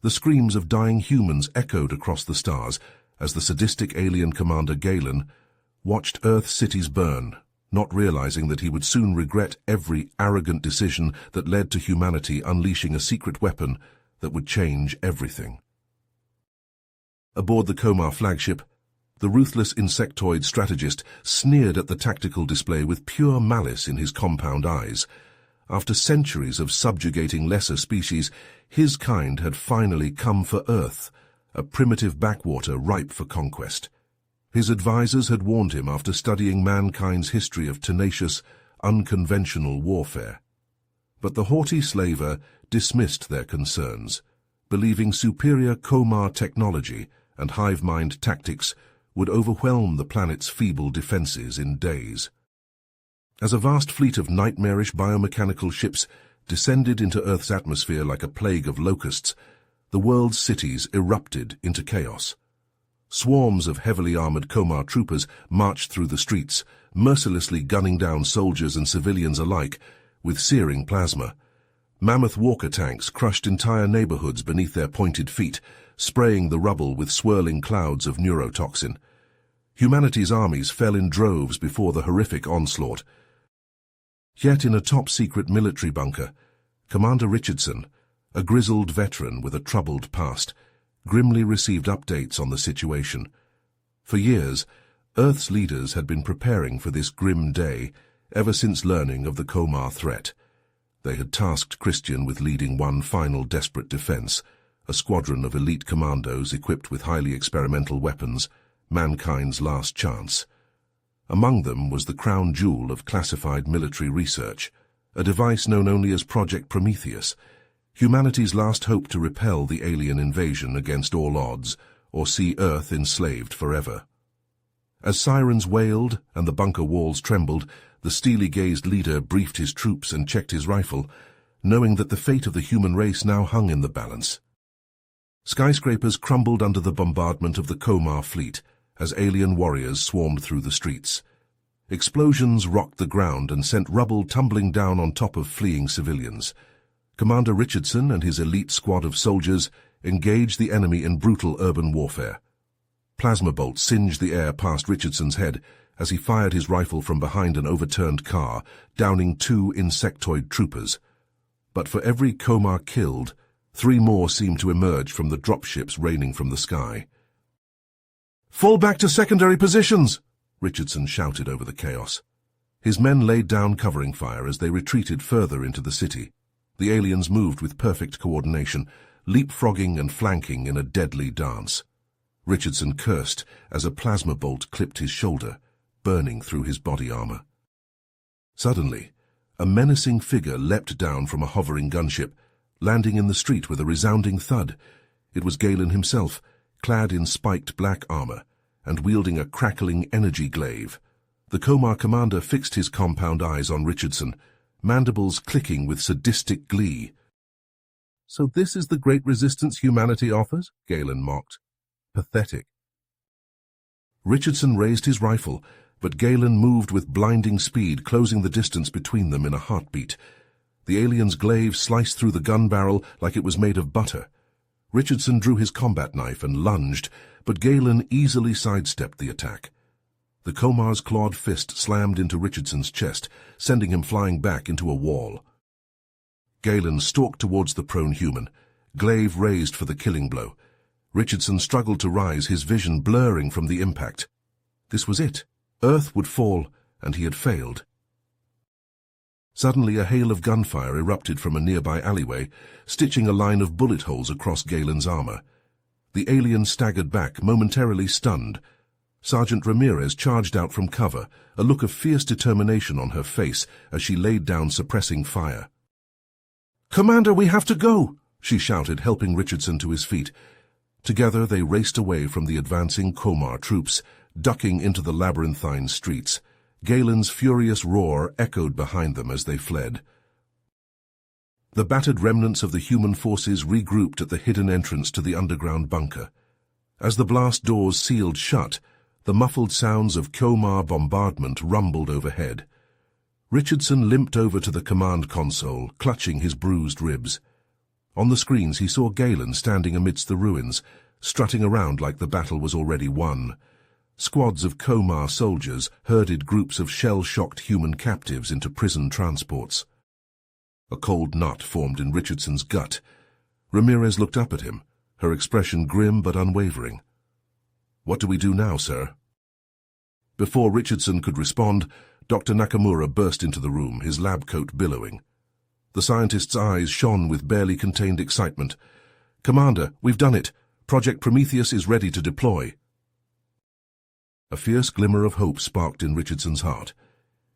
The screams of dying humans echoed across the stars as the sadistic alien commander Galen watched Earth cities burn, not realizing that he would soon regret every arrogant decision that led to humanity unleashing a secret weapon that would change everything. Aboard the Komar flagship, the ruthless insectoid strategist sneered at the tactical display with pure malice in his compound eyes. After centuries of subjugating lesser species, his kind had finally come for Earth, a primitive backwater ripe for conquest. His advisors had warned him after studying mankind's history of tenacious, unconventional warfare. But the haughty slaver dismissed their concerns, believing superior Komar technology and hive mind tactics would overwhelm the planet's feeble defenses in days. As a vast fleet of nightmarish biomechanical ships descended into Earth's atmosphere like a plague of locusts, the world's cities erupted into chaos. Swarms of heavily armored Komar troopers marched through the streets, mercilessly gunning down soldiers and civilians alike with searing plasma. Mammoth walker tanks crushed entire neighborhoods beneath their pointed feet, spraying the rubble with swirling clouds of neurotoxin. Humanity's armies fell in droves before the horrific onslaught. Yet in a top-secret military bunker, Commander Richardson, a grizzled veteran with a troubled past, grimly received updates on the situation. For years, Earth's leaders had been preparing for this grim day ever since learning of the Komar threat. They had tasked Christian with leading one final desperate defense, a squadron of elite commandos equipped with highly experimental weapons, mankind's last chance. Among them was the crown jewel of classified military research, a device known only as Project Prometheus, humanity's last hope to repel the alien invasion against all odds, or see Earth enslaved forever. As sirens wailed and the bunker walls trembled, the steely-gazed leader briefed his troops and checked his rifle, knowing that the fate of the human race now hung in the balance. Skyscrapers crumbled under the bombardment of the Komar fleet as alien warriors swarmed through the streets. Explosions rocked the ground and sent rubble tumbling down on top of fleeing civilians. Commander Richardson and his elite squad of soldiers engaged the enemy in brutal urban warfare. Plasma bolts singed the air past Richardson's head as he fired his rifle from behind an overturned car, downing 2 insectoid troopers. But for every Komar killed, 3 more seemed to emerge from the dropships raining from the sky. "Fall back to secondary positions!" Richardson shouted over the chaos. His men laid down covering fire as they retreated further into the city. The aliens moved with perfect coordination, leapfrogging and flanking in a deadly dance. Richardson cursed as a plasma bolt clipped his shoulder, burning through his body armor. Suddenly, a menacing figure leapt down from a hovering gunship, landing in the street with a resounding thud. It was Galen himself, clad in spiked black armor and wielding a crackling energy glaive. The Komar commander fixed his compound eyes on Richardson, mandibles clicking with sadistic glee. "So this is the great resistance humanity offers?" Galen mocked. "Pathetic." Richardson raised his rifle, but Galen moved with blinding speed, closing the distance between them in a heartbeat. The alien's glaive sliced through the gun barrel like it was made of butter. Richardson drew his combat knife and lunged, but Galen easily sidestepped the attack. The Komar's clawed fist slammed into Richardson's chest, sending him flying back into a wall. Galen stalked towards the prone human, glaive raised for the killing blow. Richardson struggled to rise, his vision blurring from the impact. This was it. Earth would fall, and he had failed. Suddenly a hail of gunfire erupted from a nearby alleyway, stitching a line of bullet holes across Galen's armor. The alien staggered back, momentarily stunned. Sergeant Ramirez charged out from cover, a look of fierce determination on her face as she laid down suppressing fire. "Commander, we have to go!" she shouted, helping Richardson to his feet. Together they raced away from the advancing Komar troops, ducking into the labyrinthine streets. Galen's furious roar echoed behind them as they fled. The battered remnants of the human forces regrouped at the hidden entrance to the underground bunker. As the blast doors sealed shut, the muffled sounds of Komar bombardment rumbled overhead. Richardson limped over to the command console, clutching his bruised ribs. On the screens he saw Galen standing amidst the ruins, strutting around like the battle was already won. Squads of Komar soldiers herded groups of shell-shocked human captives into prison transports. A cold knot formed in Richardson's gut. Ramirez looked up at him, her expression grim but unwavering. "What do we do now, sir?" Before Richardson could respond, Dr. Nakamura burst into the room, his lab coat billowing. The scientist's eyes shone with barely contained excitement. "Commander, we've done it. Project Prometheus is ready to deploy." A fierce glimmer of hope sparked in Richardson's heart.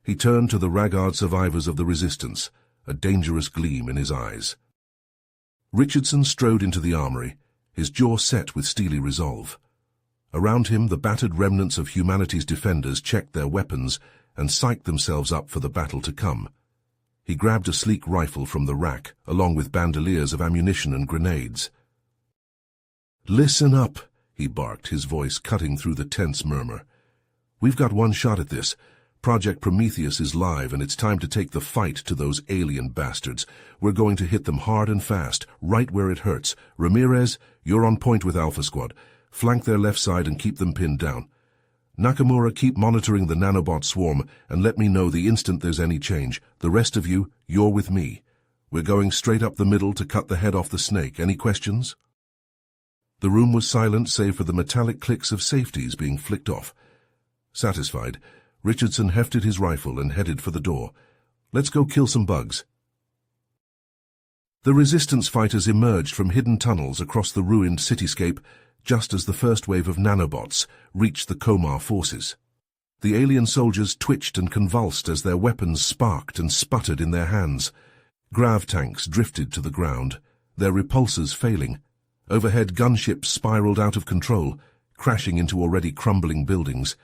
He turned to the ragged survivors of the Resistance, a dangerous gleam in his eyes. Richardson strode into the armory, his jaw set with steely resolve. Around him, the battered remnants of humanity's defenders checked their weapons and psyched themselves up for the battle to come. He grabbed a sleek rifle from the rack, along with bandoliers of ammunition and grenades. "Listen up," he barked, his voice cutting through the tense murmur. "We've got one shot at this. Project Prometheus is live, and it's time to take the fight to those alien bastards. We're going to hit them hard and fast, right where it hurts. Ramirez, you're on point with Alpha Squad. Flank their left side and keep them pinned down. Nakamura, keep monitoring the nanobot swarm and let me know the instant there's any change. The rest of you, you're with me. We're going straight up the middle to cut the head off the snake. Any questions?" The room was silent save for the metallic clicks of safeties being flicked off. Satisfied, Richardson hefted his rifle and headed for the door. "Let's go kill some bugs." The Resistance fighters emerged from hidden tunnels across the ruined cityscape just as the first wave of nanobots reached the Komar forces. The alien soldiers twitched and convulsed as their weapons sparked and sputtered in their hands. Grav tanks drifted to the ground, their repulsors failing. Overhead gunships spiraled out of control, crashing into already crumbling buildings.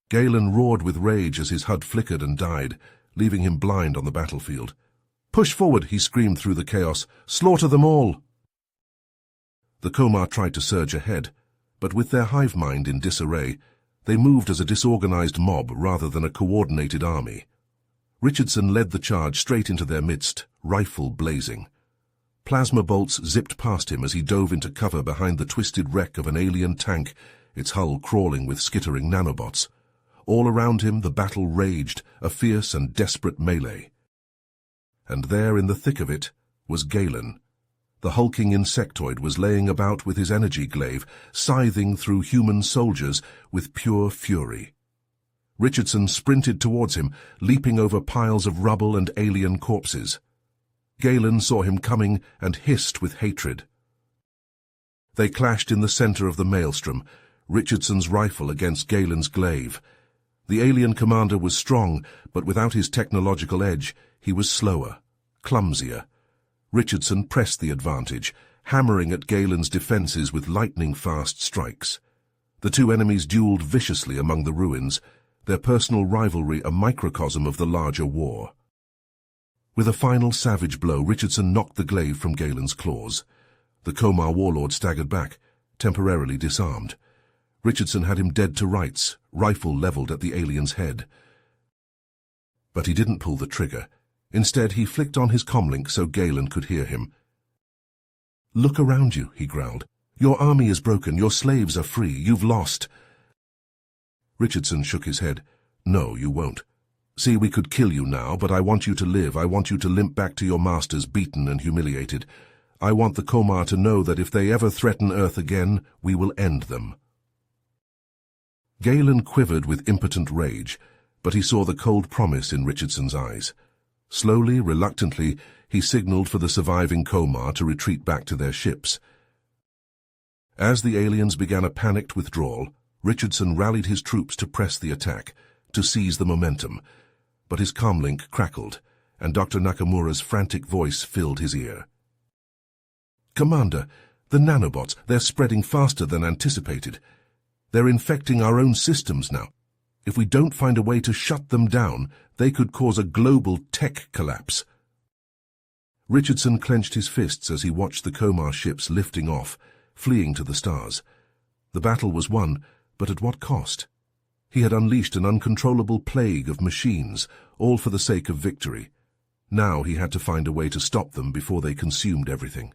Galen roared with rage as his HUD flickered and died, leaving him blind on the battlefield. "Push forward," he screamed through the chaos. "Slaughter them all!" The Komar tried to surge ahead, but with their hive mind in disarray, they moved as a disorganized mob rather than a coordinated army. Richardson led the charge straight into their midst, rifle blazing. Plasma bolts zipped past him as he dove into cover behind the twisted wreck of an alien tank, its hull crawling with skittering nanobots. All around him the battle raged, a fierce and desperate melee. And there in the thick of it was Galen. The hulking insectoid was laying about with his energy glaive, scything through human soldiers with pure fury. Richardson sprinted towards him, leaping over piles of rubble and alien corpses. Galen saw him coming and hissed with hatred. They clashed in the center of the maelstrom, Richardson's rifle against Galen's glaive. The alien commander was strong, but without his technological edge, he was slower, clumsier. Richardson pressed the advantage, hammering at Galen's defenses with lightning-fast strikes. The two enemies dueled viciously among the ruins, their personal rivalry a microcosm of the larger war. With a final savage blow, Richardson knocked the glaive from Galen's claws. The Komar warlord staggered back, temporarily disarmed. Richardson had him dead to rights, rifle leveled at the alien's head. But he didn't pull the trigger. Instead, he flicked on his comlink so Galen could hear him. "Look around you," he growled. "Your army is broken, your slaves are free, you've lost." Richardson shook his head. "No, you won't. See, we could kill you now, but I want you to live. I want you to limp back to your masters, beaten and humiliated. I want the Komar to know that if they ever threaten Earth again, we will end them." Galen quivered with impotent rage, but he saw the cold promise in Richardson's eyes. Slowly, reluctantly, he signaled for the surviving Komar to retreat back to their ships. As the aliens began a panicked withdrawal, Richardson rallied his troops to press the attack, to seize the momentum, but his comlink crackled, and Dr. Nakamura's frantic voice filled his ear. "Commander, the nanobots, they're spreading faster than anticipated. They're infecting our own systems now. If we don't find a way to shut them down, they could cause a global tech collapse." Richardson clenched his fists as he watched the Komar ships lifting off, fleeing to the stars. The battle was won, but at what cost? He had unleashed an uncontrollable plague of machines, all for the sake of victory. Now he had to find a way to stop them before they consumed everything.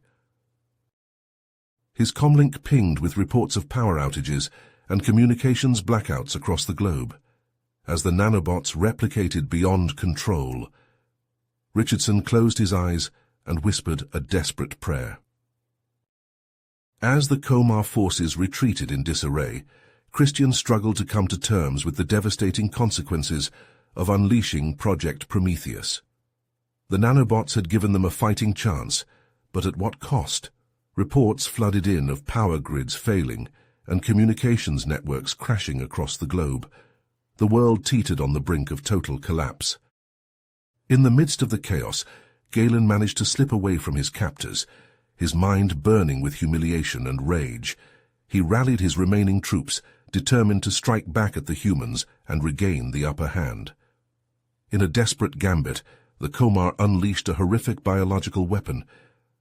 His comlink pinged with reports of power outages and communications blackouts across the globe. As the nanobots replicated beyond control, Richardson closed his eyes and whispered a desperate prayer. As the Komar forces retreated in disarray, Christian struggled to come to terms with the devastating consequences of unleashing Project Prometheus. The nanobots had given them a fighting chance, but at what cost? Reports flooded in of power grids failing and communications networks crashing across the globe. The world teetered on the brink of total collapse. In the midst of the chaos, Galen managed to slip away from his captors, his mind burning with humiliation and rage. He rallied his remaining troops, determined to strike back at the humans and regain the upper hand. In a desperate gambit, the Komar unleashed a horrific biological weapon,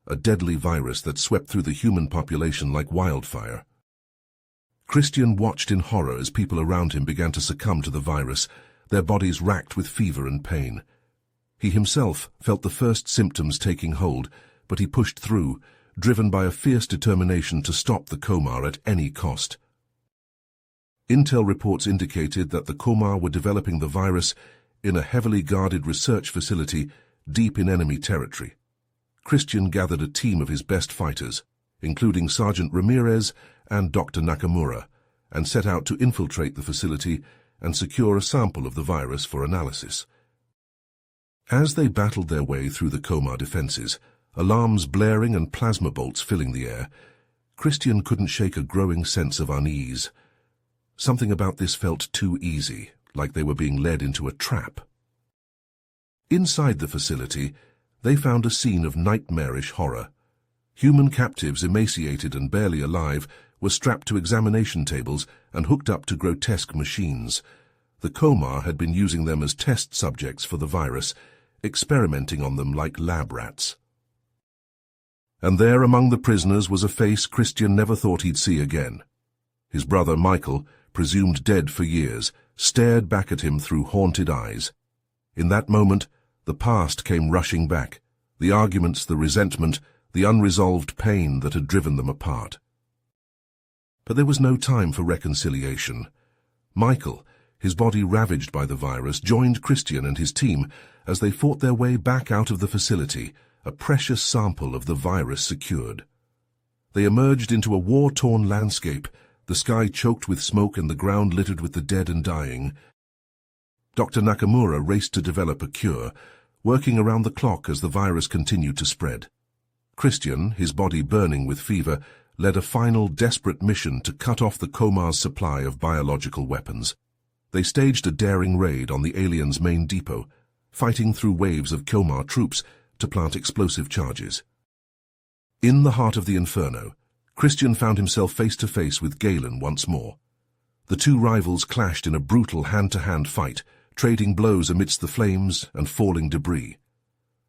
a deadly virus that swept through the human population like wildfire. Christian watched in horror as people around him began to succumb to the virus, their bodies racked with fever and pain. He himself felt the first symptoms taking hold, but he pushed through, driven by a fierce determination to stop the Komar at any cost. Intel reports indicated that the Komar were developing the virus in a heavily guarded research facility deep in enemy territory. Christian gathered a team of his best fighters, including Sergeant Ramirez and Dr. Nakamura, and set out to infiltrate the facility and secure a sample of the virus for analysis. As they battled their way through the Komar defenses, alarms blaring and plasma bolts filling the air, Christian couldn't shake a growing sense of unease. Something about this felt too easy, like they were being led into a trap. Inside the facility, they found a scene of nightmarish horror. Human captives, emaciated and barely alive, were strapped to examination tables and hooked up to grotesque machines. The Komar had been using them as test subjects for the virus, experimenting on them like lab rats. And there among the prisoners was a face Christian never thought he'd see again. His brother Michael, presumed dead for years, stared back at him through haunted eyes. In that moment, the past came rushing back, the arguments, the resentment, the unresolved pain that had driven them apart. But there was no time for reconciliation. Michael, his body ravaged by the virus, joined Christian and his team as they fought their way back out of the facility, a precious sample of the virus secured. They emerged into a war-torn landscape, the sky choked with smoke and the ground littered with the dead and dying. Dr. Nakamura raced to develop a cure, working around the clock as the virus continued to spread. Christian, his body burning with fever, led a final desperate mission to cut off the Komar's supply of biological weapons. They staged a daring raid on the aliens' main depot, fighting through waves of Komar troops to plant explosive charges. In the heart of the inferno, Christian found himself face to face with Galen once more. The two rivals clashed in a brutal hand-to-hand fight, trading blows amidst the flames and falling debris.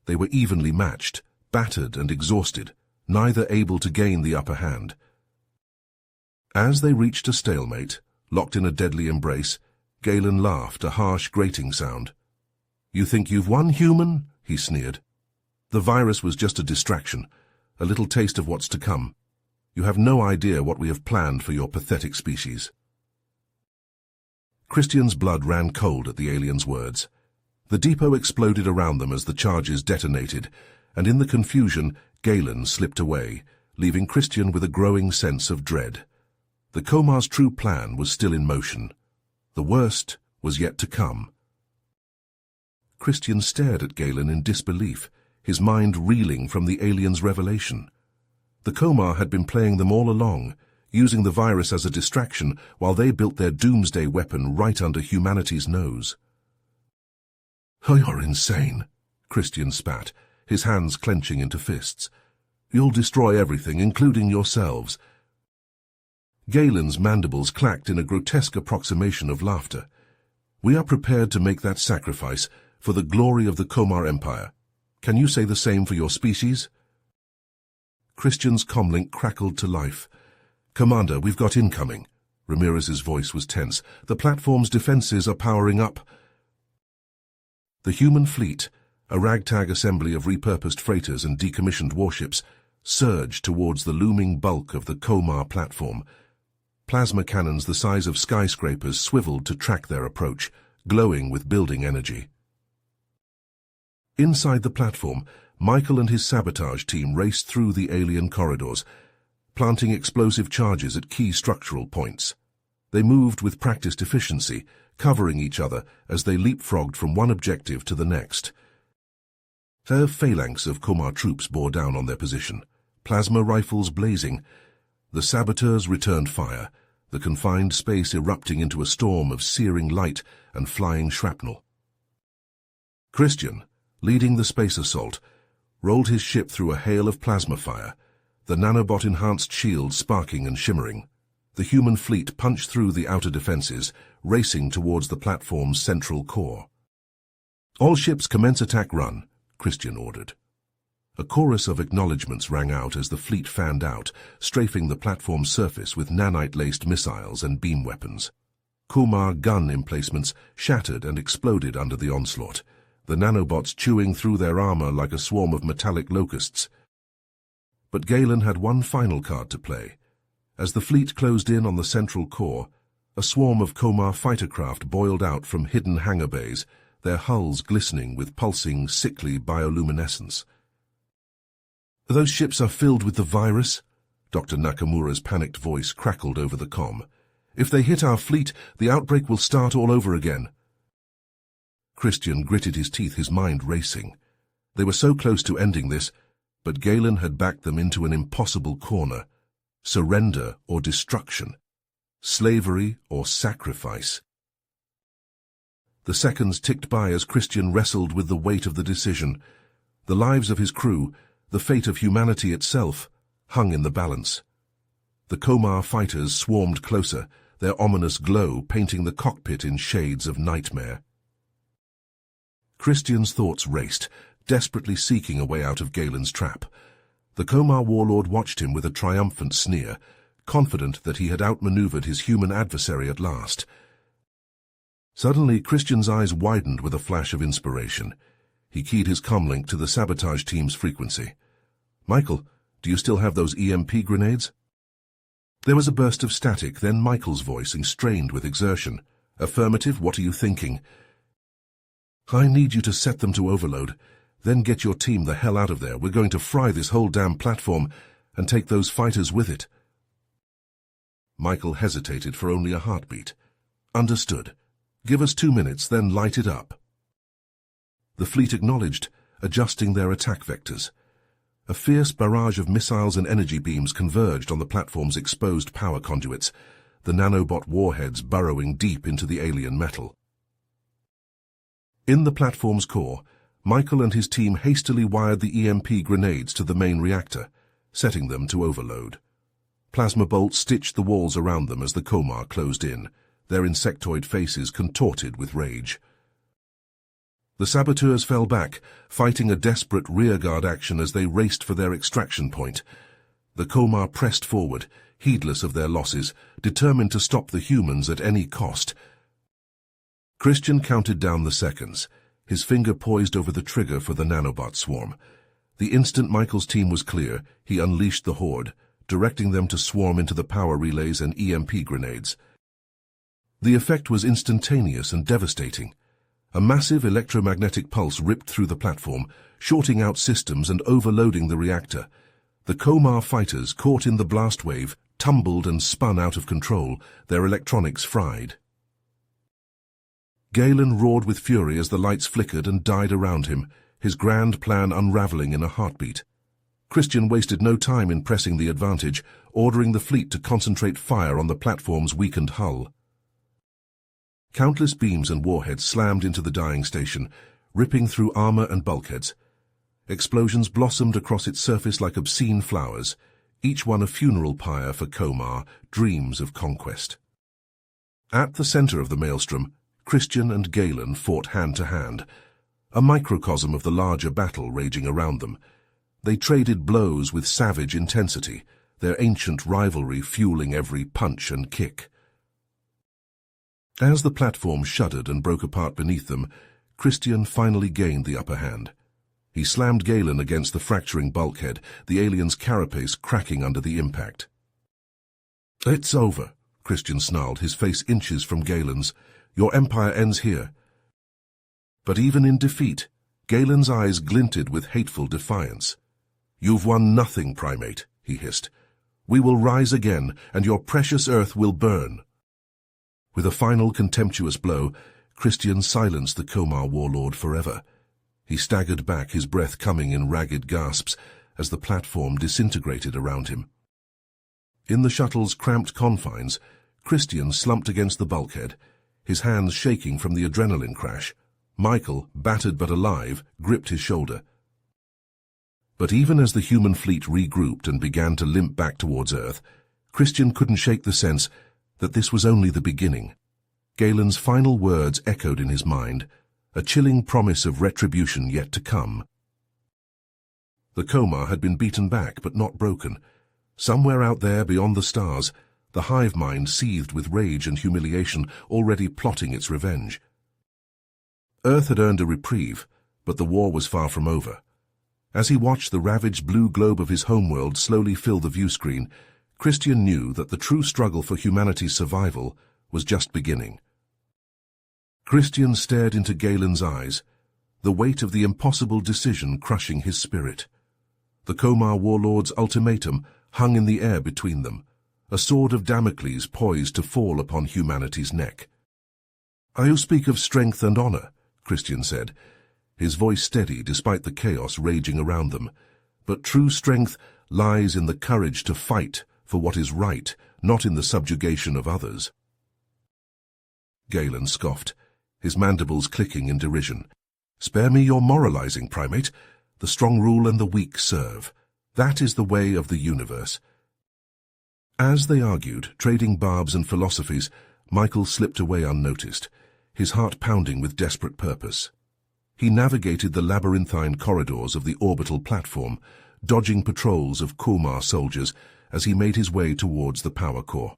They were evenly matched, battered and exhausted, neither able to gain the upper hand. As they reached a stalemate, locked in a deadly embrace, Galen laughed, a harsh, grating sound. "You think you've won, human?" he sneered. "The virus was just a distraction, a little taste of what's to come. You have no idea what we have planned for your pathetic species." Christian's blood ran cold at the alien's words. The depot exploded around them as the charges detonated, and in the confusion, Galen slipped away, leaving Christian with a growing sense of dread. The Komar's true plan was still in motion. The worst was yet to come. Christian stared at Galen in disbelief, his mind reeling from the alien's revelation. The Komar had been playing them all along, using the virus as a distraction while they built their doomsday weapon right under humanity's nose. "Oh, you're insane," Christian spat, his hands clenching into fists. "You'll destroy everything, including yourselves." Galen's mandibles clacked in a grotesque approximation of laughter. "We are prepared to make that sacrifice for the glory of the Komar Empire. Can you say the same for your species?" Christian's comlink crackled to life. "Commander, we've got incoming." Ramirez's voice was tense. "The platform's defenses are powering up." The human fleet, a ragtag assembly of repurposed freighters and decommissioned warships, surged towards the looming bulk of the Komar platform. Plasma cannons the size of skyscrapers swiveled to track their approach, glowing with building energy. Inside the platform, Michael and his sabotage team raced through the alien corridors, planting explosive charges at key structural points. They moved with practiced efficiency, covering each other as they leapfrogged from one objective to the next. A phalanx of Komar troops bore down on their position, plasma rifles blazing. The saboteurs returned fire, the confined space erupting into a storm of searing light and flying shrapnel. Christian, leading the space assault, rolled his ship through a hail of plasma fire, the nanobot-enhanced shield sparking and shimmering. The human fleet punched through the outer defenses, racing towards the platform's central core. "All ships commence attack run," Christian ordered. A chorus of acknowledgements rang out as the fleet fanned out, strafing the platform's surface with nanite-laced missiles and beam weapons. Komar gun emplacements shattered and exploded under the onslaught, the nanobots chewing through their armor like a swarm of metallic locusts. But Galen had one final card to play. As the fleet closed in on the central core, a swarm of Komar fighter craft boiled out from hidden hangar bays, their hulls glistening with pulsing, sickly bioluminescence. "Those ships are filled with the virus," Dr. Nakamura's panicked voice crackled over the comm. "If they hit our fleet, the outbreak will start all over again." Christian gritted his teeth, his mind racing. They were so close to ending this, but Galen had backed them into an impossible corner. Surrender or destruction. Slavery or sacrifice. The seconds ticked by as Christian wrestled with the weight of the decision. The lives of his crew, the fate of humanity itself, hung in the balance. The Komar fighters swarmed closer, their ominous glow painting the cockpit in shades of nightmare. Christian's thoughts raced, desperately seeking a way out of Galen's trap. The Komar warlord watched him with a triumphant sneer, confident that he had outmaneuvered his human adversary at last. Suddenly, Christian's eyes widened with a flash of inspiration. He keyed his comlink to the sabotage team's frequency. "Michael, do you still have those EMP grenades?" There was a burst of static, then Michael's voice, strained with exertion. "Affirmative, what are you thinking?" "I need you to set them to overload. Then get your team the hell out of there. We're going to fry this whole damn platform and take those fighters with it." Michael hesitated for only a heartbeat. "Understood. Give us 2 minutes, then light it up." The fleet acknowledged, adjusting their attack vectors. A fierce barrage of missiles and energy beams converged on the platform's exposed power conduits, the nanobot warheads burrowing deep into the alien metal. In the platform's core, Michael and his team hastily wired the EMP grenades to the main reactor, setting them to overload. Plasma bolts stitched the walls around them as the Komar closed in, their insectoid faces contorted with rage. The saboteurs fell back, fighting a desperate rearguard action as they raced for their extraction point. The Komar pressed forward, heedless of their losses, determined to stop the humans at any cost. Christian counted down the seconds, his finger poised over the trigger for the nanobot swarm. The instant Michael's team was clear, he unleashed the horde, directing them to swarm into the power relays and EMP grenades. The effect was instantaneous and devastating. A massive electromagnetic pulse ripped through the platform, shorting out systems and overloading the reactor. The Komar fighters, caught in the blast wave, tumbled and spun out of control, their electronics fried. Galen roared with fury as the lights flickered and died around him, his grand plan unraveling in a heartbeat. Christian wasted no time in pressing the advantage, ordering the fleet to concentrate fire on the platform's weakened hull. Countless beams and warheads slammed into the dying station, ripping through armor and bulkheads. Explosions blossomed across its surface like obscene flowers, each one a funeral pyre for Komar, dreams of conquest. At the center of the maelstrom, Christian and Galen fought hand to hand, a microcosm of the larger battle raging around them. They traded blows with savage intensity, their ancient rivalry fueling every punch and kick. As the platform shuddered and broke apart beneath them, Christian finally gained the upper hand. He slammed Galen against the fracturing bulkhead, the alien's carapace cracking under the impact. "It's over," Christian snarled, his face inches from Galen's. "Your empire ends here." But even in defeat, Galen's eyes glinted with hateful defiance. "You've won nothing, primate," he hissed. "We will rise again, and your precious Earth will burn." With a final contemptuous blow, Christian silenced the Komar warlord forever. He staggered back, his breath coming in ragged gasps, as the platform disintegrated around him. In the shuttle's cramped confines, Christian slumped against the bulkhead, his hands shaking from the adrenaline crash. Michael, battered but alive, gripped his shoulder. But even as the human fleet regrouped and began to limp back towards Earth, Christian couldn't shake the sense that this was only the beginning. Galen's final words echoed in his mind, a chilling promise of retribution yet to come. The Komar had been beaten back but not broken. Somewhere out there beyond the stars, the hive mind seethed with rage and humiliation, already plotting its revenge. Earth had earned a reprieve, but the war was far from over. As he watched the ravaged blue globe of his homeworld slowly fill the viewscreen, Christian knew that the true struggle for humanity's survival was just beginning. Christian stared into Galen's eyes, the weight of the impossible decision crushing his spirit. The Komar warlord's ultimatum hung in the air between them, a sword of Damocles poised to fall upon humanity's neck. "I speak of strength and honor," Christian said, his voice steady despite the chaos raging around them. "But true strength lies in the courage to fight for what is right, not in the subjugation of others." Galen scoffed, his mandibles clicking in derision. "Spare me your moralizing, primate. The strong rule and the weak serve. That is the way of the universe." As they argued, trading barbs and philosophies, Michael slipped away unnoticed, his heart pounding with desperate purpose. He navigated the labyrinthine corridors of the orbital platform, dodging patrols of Komar soldiers as he made his way towards the power core.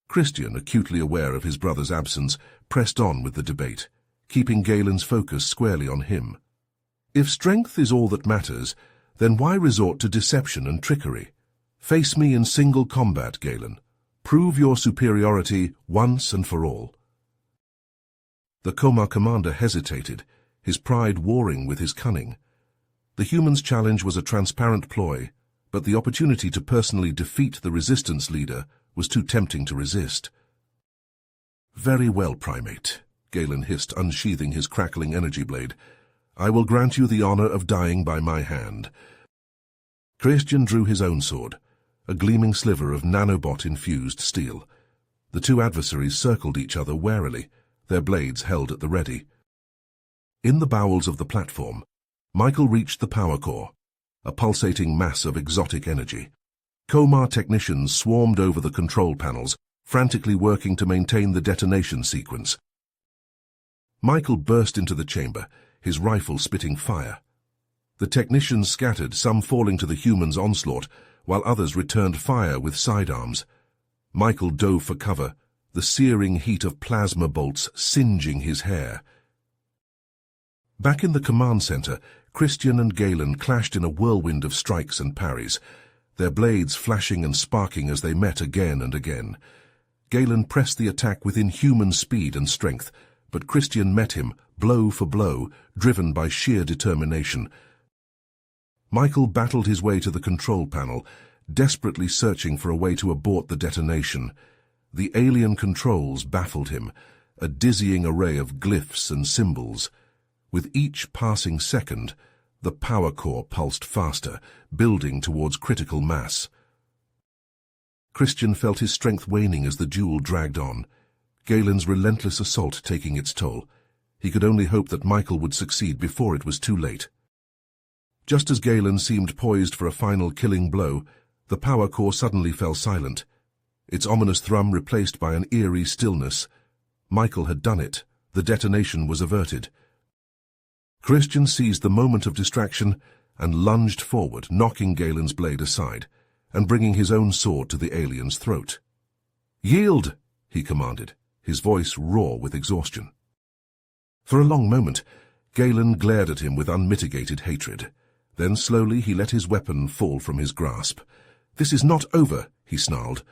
Christian, acutely aware of his brother's absence, pressed on with the debate, keeping Galen's focus squarely on him. If strength is all that matters, then why resort to deception and trickery? Face me in single combat, Galen. Prove your superiority once and for all. The Komar commander hesitated, his pride warring with his cunning. The human's challenge was a transparent ploy, but the opportunity to personally defeat the resistance leader was too tempting to resist. "Very well, primate," Galen hissed, unsheathing his crackling energy blade. "I will grant you the honor of dying by my hand." Christian drew his own sword, a gleaming sliver of nanobot-infused steel. The two adversaries circled each other warily, their blades held at the ready. In the bowels of the platform, Michael reached the power core, a pulsating mass of exotic energy. Komar technicians swarmed over the control panels, frantically working to maintain the detonation sequence. Michael burst into the chamber, his rifle spitting fire. The technicians scattered, some falling to the human's onslaught, while others returned fire with sidearms. Michael dove for cover, the searing heat of plasma bolts singeing his hair. Back in the command center, Christian and Galen clashed in a whirlwind of strikes and parries, their blades flashing and sparking as they met again and again. Galen pressed the attack with inhuman speed and strength, but Christian met him, blow for blow, driven by sheer determination. Michael battled his way to the control panel, desperately searching for a way to abort the detonation. The alien controls baffled him, a dizzying array of glyphs and symbols. With each passing second, the power core pulsed faster, building towards critical mass. Christian felt his strength waning as the duel dragged on, Galen's relentless assault taking its toll. He could only hope that Michael would succeed before it was too late. Just as Galen seemed poised for a final killing blow, the power core suddenly fell silent, its ominous thrum replaced by an eerie stillness. Michael had done it. The detonation was averted. Christian seized the moment of distraction and lunged forward, knocking Galen's blade aside and bringing his own sword to the alien's throat. "Yield!" he commanded, his voice raw with exhaustion. For a long moment, Galen glared at him with unmitigated hatred. Then slowly he let his weapon fall from his grasp. "This is not over," he snarled.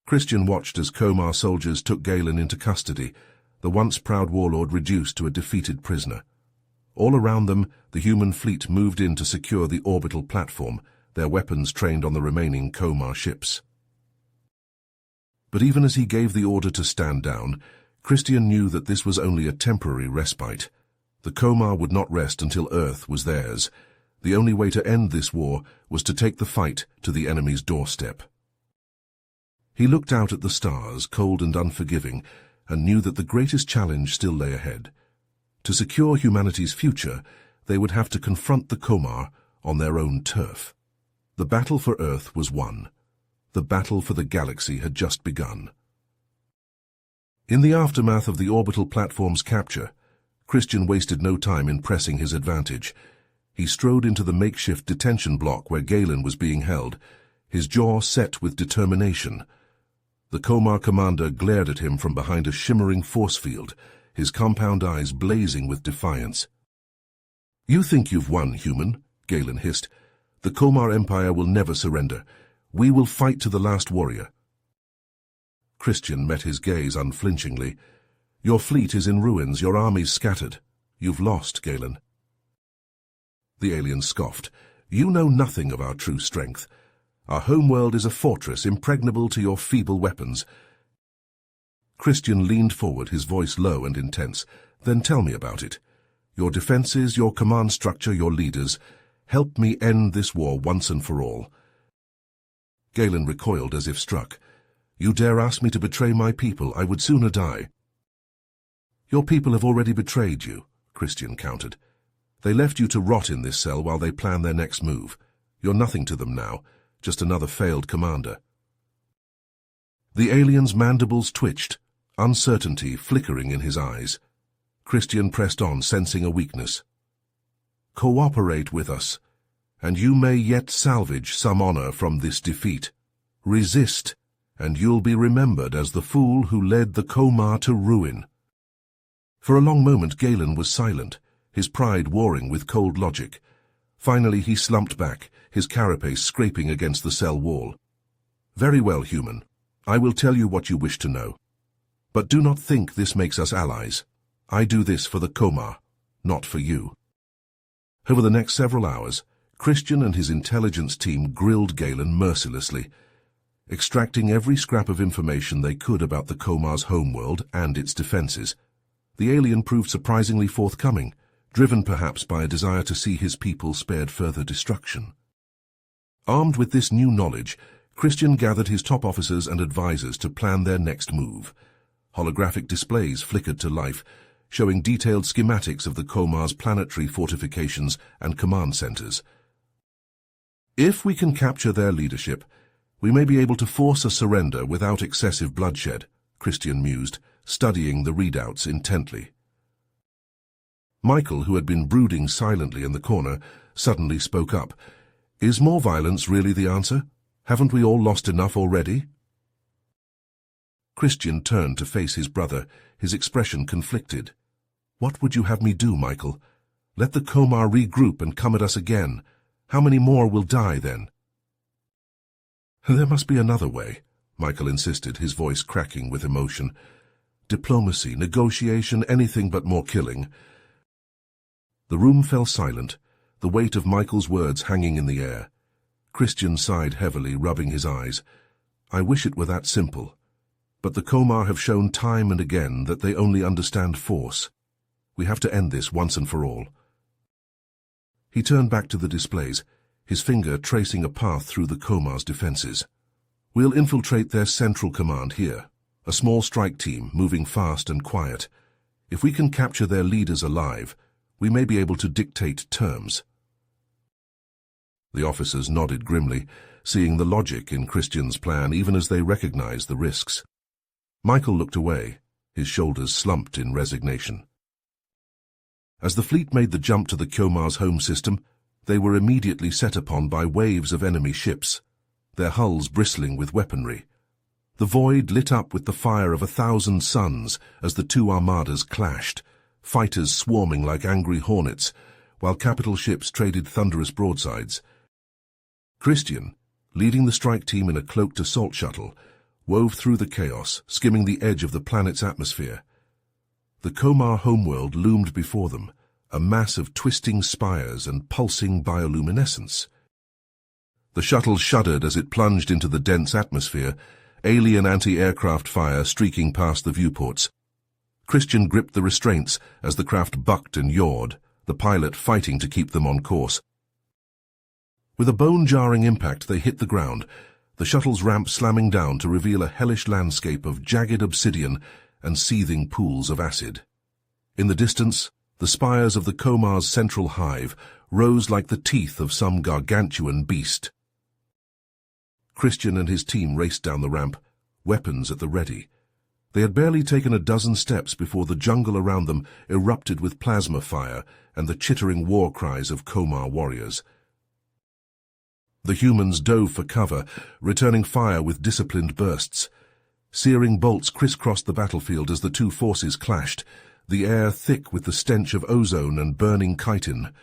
Christian watched as Komar soldiers took Galen into custody, the once proud warlord reduced to a defeated prisoner. All around them, the human fleet moved in to secure the orbital platform, their weapons trained on the remaining Komar ships. But even as he gave the order to stand down, Christian knew that this was only a temporary respite. The Komar would not rest until Earth was theirs. The only way to end this war was to take the fight to the enemy's doorstep. He looked out at the stars, cold and unforgiving, and knew that the greatest challenge still lay ahead. To secure humanity's future, they would have to confront the Komar on their own turf. The battle for Earth was won. The battle for the galaxy had just begun. In the aftermath of the orbital platform's capture, Christian wasted no time in pressing his advantage. He strode into the makeshift detention block where Galen was being held, his jaw set with determination. The Komar commander glared at him from behind a shimmering force field, his compound eyes blazing with defiance. "You think you've won, human," Galen hissed. "The Komar Empire will never surrender. We will fight to the last warrior." Christian met his gaze unflinchingly. "Your fleet is in ruins, your armies scattered. You've lost, Galen." The alien scoffed. "You know nothing of our true strength. Our homeworld is a fortress impregnable to your feeble weapons." Christian leaned forward, his voice low and intense. "Then tell me about it. Your defenses, your command structure, your leaders. Help me end this war once and for all." Galen recoiled as if struck. "You dare ask me to betray my people? I would sooner die." "Your people have already betrayed you," Christian countered. "They left you to rot in this cell while they plan their next move. You're nothing to them now, just another failed commander." The alien's mandibles twitched, uncertainty flickering in his eyes. Christian pressed on, sensing a weakness. "Cooperate with us, and you may yet salvage some honor from this defeat. Resist, and you'll be remembered as the fool who led the Komar to ruin." For a long moment Galen was silent, his pride warring with cold logic. Finally he slumped back, his carapace scraping against the cell wall. "Very well, human. I will tell you what you wish to know. But do not think this makes us allies. I do this for the Komar, not for you." Over the next several hours, Christian and his intelligence team grilled Galen mercilessly, extracting every scrap of information they could about the Komar's homeworld and its defenses. The alien proved surprisingly forthcoming, driven perhaps by a desire to see his people spared further destruction. Armed with this new knowledge, Christian gathered his top officers and advisors to plan their next move. Holographic displays flickered to life, showing detailed schematics of the Komar's planetary fortifications and command centers. "If we can capture their leadership, we may be able to force a surrender without excessive bloodshed," Christian mused, studying the readouts intently. Michael, who had been brooding silently in the corner, suddenly spoke up. "Is more violence really the answer? Haven't we all lost enough already?" Christian turned to face his brother, his expression conflicted. "What would you have me do, Michael? Let the Komar regroup and come at us again. How many more will die then?" "There must be another way," Michael insisted, his voice cracking with emotion. "Diplomacy, negotiation, anything but more killing." The room fell silent, the weight of Michael's words hanging in the air. Christian sighed heavily, rubbing his eyes. "I wish it were that simple. But the Komar have shown time and again that they only understand force. We have to end this once and for all." He turned back to the displays, his finger tracing a path through the Komar's defenses. "We'll infiltrate their central command here, a small strike team moving fast and quiet. If we can capture their leaders alive, we may be able to dictate terms." The officers nodded grimly, seeing the logic in Christian's plan even as they recognized the risks. Michael looked away, his shoulders slumped in resignation. As the fleet made the jump to the Komar's home system, they were immediately set upon by waves of enemy ships, their hulls bristling with weaponry. The void lit up with the fire of 1,000 suns as the two armadas clashed, fighters swarming like angry hornets, while capital ships traded thunderous broadsides. Christian, leading the strike team in a cloaked assault shuttle, wove through the chaos, skimming the edge of the planet's atmosphere. The Komar homeworld loomed before them, a mass of twisting spires and pulsing bioluminescence. The shuttle shuddered as it plunged into the dense atmosphere, alien anti-aircraft fire streaking past the viewports. Christian gripped the restraints as the craft bucked and yawed, the pilot fighting to keep them on course. With a bone-jarring impact, they hit the ground, the shuttle's ramp slamming down to reveal a hellish landscape of jagged obsidian and seething pools of acid. In the distance, the spires of the Komar's central hive rose like the teeth of some gargantuan beast. Christian and his team raced down the ramp, weapons at the ready. They had barely taken a dozen steps before the jungle around them erupted with plasma fire and the chittering war cries of Komar warriors. The humans dove for cover, returning fire with disciplined bursts. Searing bolts crisscrossed the battlefield as the two forces clashed, the air thick with the stench of ozone and burning chitin.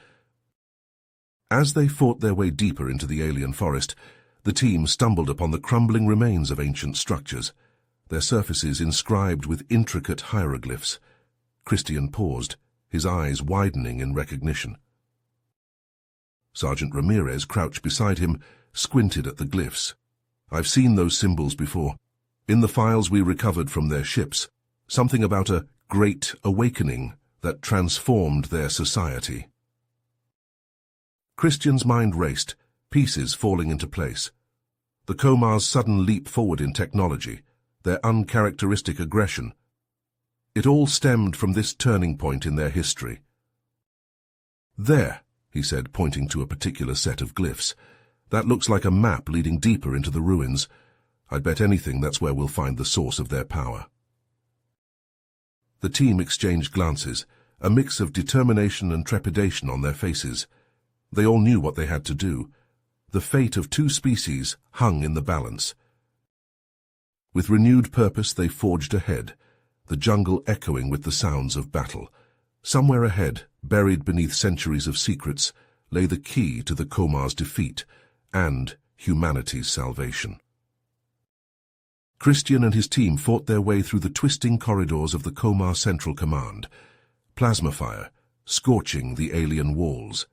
As they fought their way deeper into the alien forest, the team stumbled upon the crumbling remains of ancient structures, their surfaces inscribed with intricate hieroglyphs. Christian paused, his eyes widening in recognition. Sergeant Ramirez crouched beside him, squinted at the glyphs. "I've seen those symbols before. In the files we recovered from their ships, something about a great awakening that transformed their society." Christian's mind raced, pieces falling into place. The Komar's sudden leap forward in technology, their uncharacteristic aggression. It all stemmed from this turning point in their history. "There," he said, pointing to a particular set of glyphs. "That looks like a map leading deeper into the ruins. I'd bet anything that's where we'll find the source of their power." The team exchanged glances, a mix of determination and trepidation on their faces. They all knew what they had to do. The fate of two species hung in the balance. With renewed purpose they forged ahead, the jungle echoing with the sounds of battle. Somewhere ahead, buried beneath centuries of secrets, lay the key to the Komar's defeat and humanity's salvation. Christian and his team fought their way through the twisting corridors of the Komar Central Command, plasma fire scorching the alien walls.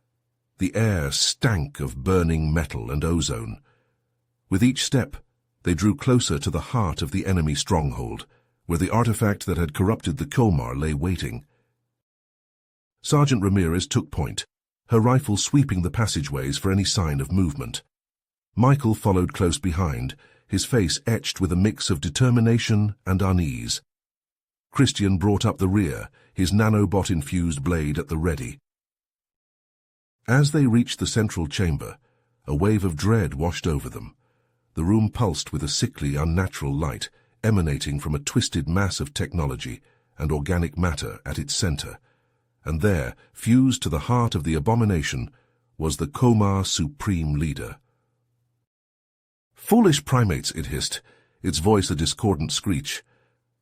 The air stank of burning metal and ozone. With each step, they drew closer to the heart of the enemy stronghold, where the artifact that had corrupted the Komar lay waiting. Sergeant Ramirez took point, her rifle sweeping the passageways for any sign of movement. Michael followed close behind, his face etched with a mix of determination and unease. Christian brought up the rear, his nanobot-infused blade at the ready. As they reached the central chamber, a wave of dread washed over them. The room pulsed with a sickly, unnatural light emanating from a twisted mass of technology and organic matter at its center. And there, fused to the heart of the abomination, was the Komar Supreme Leader. "Foolish primates," it hissed, its voice a discordant screech.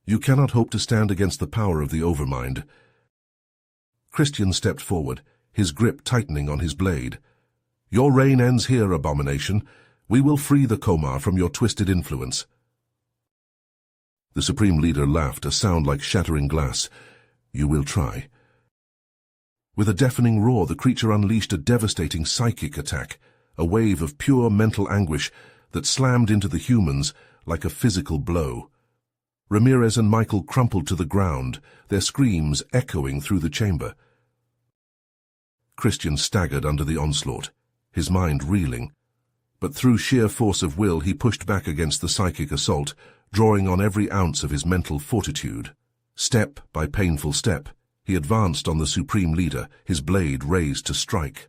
"You cannot hope to stand against the power of the Overmind." Christian stepped forward, his grip tightening on his blade. "Your reign ends here, abomination. We will free the Komar from your twisted influence." The Supreme Leader laughed, a sound like shattering glass. "You will try." With a deafening roar, the creature unleashed a devastating psychic attack, a wave of pure mental anguish that slammed into the humans like a physical blow. Ramirez and Michael crumpled to the ground, their screams echoing through the chamber. Christian staggered under the onslaught, his mind reeling. But through sheer force of will he pushed back against the psychic assault, drawing on every ounce of his mental fortitude. Step by painful step, he advanced on the Supreme Leader, his blade raised to strike.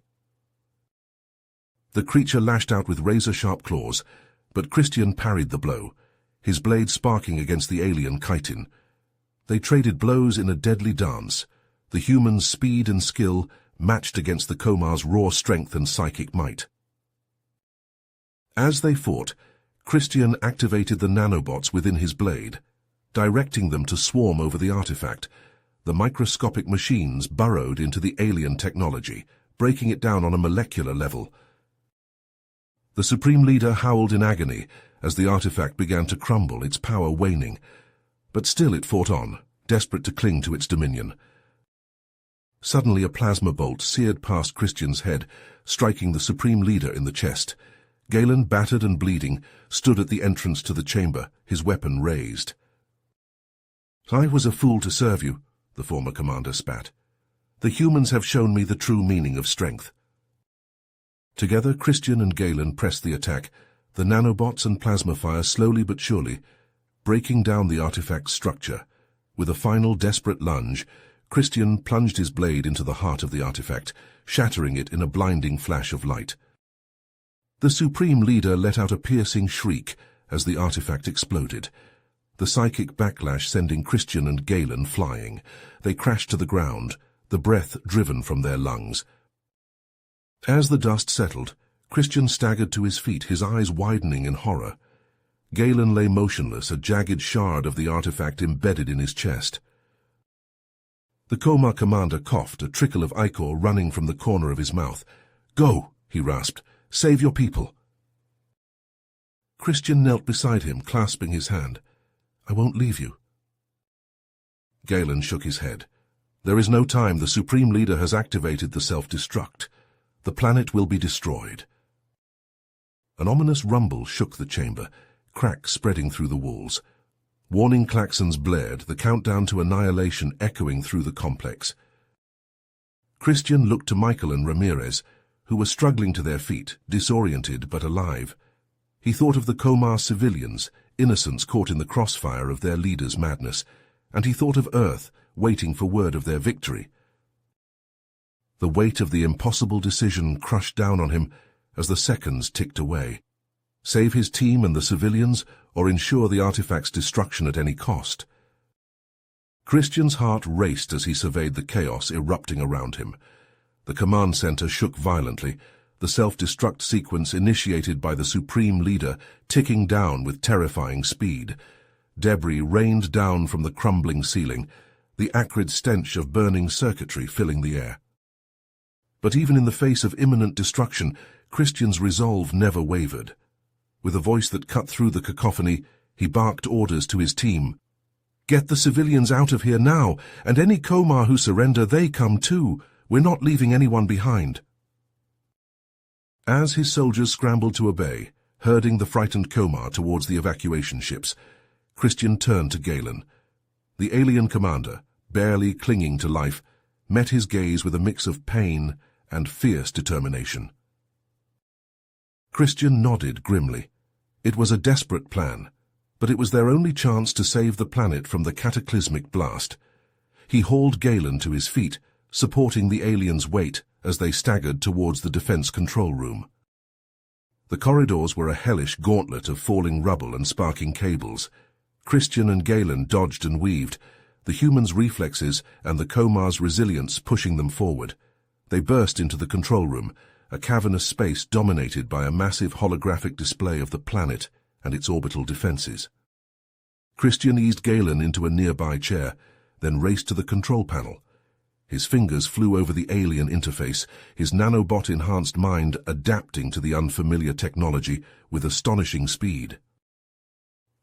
The creature lashed out with razor-sharp claws, but Christian parried the blow, his blade sparking against the alien chitin. They traded blows in a deadly dance, the human's speed and skill matched against the Komar's raw strength and psychic might. As they fought, Christian activated the nanobots within his blade, directing them to swarm over the artifact, The microscopic machines burrowed into the alien technology, breaking it down on a molecular level. The Supreme Leader howled in agony as the artifact began to crumble, its power waning. But still it fought on, desperate to cling to its dominion. Suddenly a plasma bolt seared past Christian's head, striking the Supreme Leader in the chest. Galen, battered and bleeding, stood at the entrance to the chamber, his weapon raised. "I was a fool to serve you," the former commander spat. "The humans have shown me the true meaning of strength." Together, Christian and Galen pressed the attack, the nanobots and plasma fire slowly but surely, breaking down the artifact's structure. With a final desperate lunge, Christian plunged his blade into the heart of the artifact, shattering it in a blinding flash of light. The Supreme Leader let out a piercing shriek as the artifact exploded, the psychic backlash sending Christian and Galen flying. They crashed to the ground, the breath driven from their lungs. As the dust settled, Christian staggered to his feet, his eyes widening in horror. Galen lay motionless, a jagged shard of the artifact embedded in his chest. The Coma commander coughed, a trickle of ichor running from the corner of his mouth. "Go," he rasped. "Save your people." Christian knelt beside him, clasping his hand. "I won't leave you." Galen shook his head. "There is no time. The Supreme Leader has activated the self-destruct. The planet will be destroyed." An ominous rumble shook the chamber, cracks spreading through the walls. Warning klaxons blared, the countdown to annihilation echoing through the complex. Christian looked to Michael and Ramirez, who were struggling to their feet, disoriented but alive. He thought of the Comar civilians, innocents caught in the crossfire of their leader's madness, and he thought of Earth, waiting for word of their victory. The weight of the impossible decision crushed down on him as the seconds ticked away. Save his team and the civilians, or ensure the artifact's destruction at any cost? Christian's heart raced as he surveyed the chaos erupting around him. The command center shook violently, the self-destruct sequence initiated by the Supreme Leader ticking down with terrifying speed. Debris rained down from the crumbling ceiling, the acrid stench of burning circuitry filling the air. But even in the face of imminent destruction, Christian's resolve never wavered. With a voice that cut through the cacophony, he barked orders to his team. "Get the civilians out of here now, and any Comar who surrender, they come too. We're not leaving anyone behind." As his soldiers scrambled to obey, herding the frightened Comar towards the evacuation ships, Christian turned to Galen. The alien commander, barely clinging to life, met his gaze with a mix of pain and fierce determination. Christian nodded grimly. It was a desperate plan, but it was their only chance to save the planet from the cataclysmic blast. He hauled Galen to his feet, supporting the alien's weight as they staggered towards the defense control room. The corridors were a hellish gauntlet of falling rubble and sparking cables. Christian and Galen dodged and weaved, the humans' reflexes and the Comar's resilience pushing them forward. They burst into the control room, a cavernous space dominated by a massive holographic display of the planet and its orbital defenses. Christian eased Galen into a nearby chair, then raced to the control panel. His fingers flew over the alien interface, his nanobot-enhanced mind adapting to the unfamiliar technology with astonishing speed.